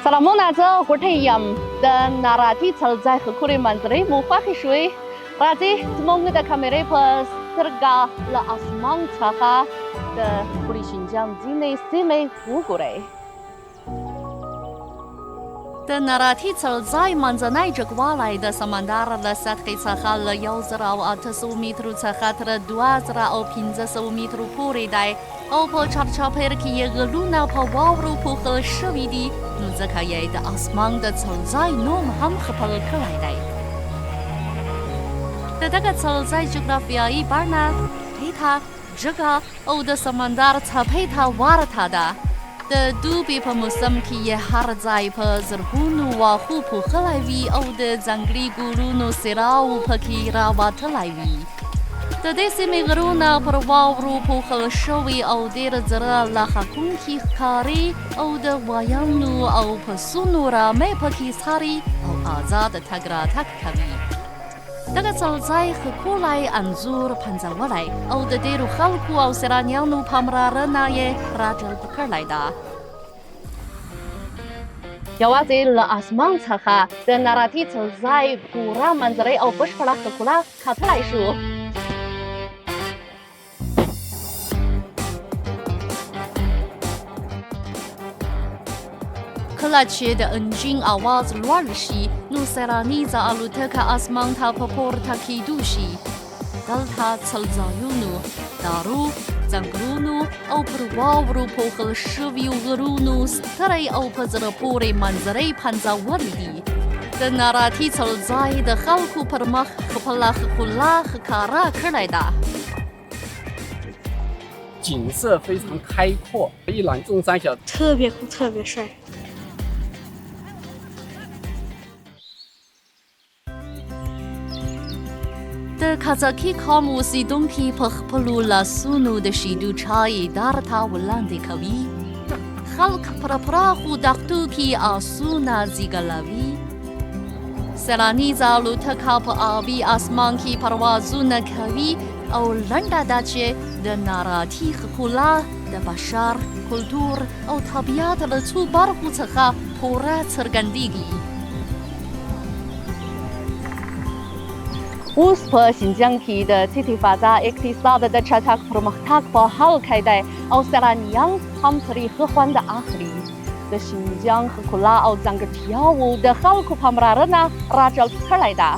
Salamona za hurtayam dan narati salzai khukuri manzari mufakhi shui razi tmong da kamera pas terga la asmang chaha da kuri Xinjiang zine sime fugure的narati salzai manzanai jagwalai da samandara la satki chaha la yauzra au atasu mitru chaha tra duazra au pinzasu mitru puri dai au po charcha per ki ye luna pa wawru pu khal shwidi nu zakaye da asmang da salzai nom ham khapal khlai dai da daga salzai geografiai barna theta jaga au da samandar chapeta warta da de dubi pa musam ki ye harzai pa zerhunu wa hu pu khlai vi au de zangri guru no serau pa ki rawa thlai vi de desi me garuna par wawru pu khal shawi au de zara la khakun ki khari au de wayanu au pa sunura me pa ki sari au azad tagra takkavi daga salzai khukulai anzur panzawalai au de deru khalku au seranyanu pamrarana ye rajal pakarlai da Yawazi la asmang chaha de narati salzai kura manzare au bushpala khukula khatlai shu Kalache de enjing awaz luarshi nu serani za alutaka asmang ta paporta kidushi dalta salzayunu daru zangrunu au perwawru pokhal shviu grunu starai au pazra pore manzare panza wardi de narati salzai de khalku permakh khpala khula khara khlaida 景色非常开阔，一览众山小，特别酷，特别帅。的卡扎基卡姆西东皮帕普鲁拉苏努的西杜查伊达尔塔乌兰的卡维，خلق پرپرا خو دختو کی آسونا زیگلاوی سرانی زالو تکا په آبی آسمان کی پروازونه کوي او لنډه دا چې د ناراتی خکولا د بشر کلتور او طبیعت له څو برخو څخه پوره څرګندېږي اوس په شینجیانګ کې د سیټي فضا اقتصاد د چټک پرمختګ په حال کې دی او سرانیان هم ترې ښه خوند اخلي د شینجیانګ ښکلا او ځانګړتیاوو د خلکو پاملرنه راجلب کړې ده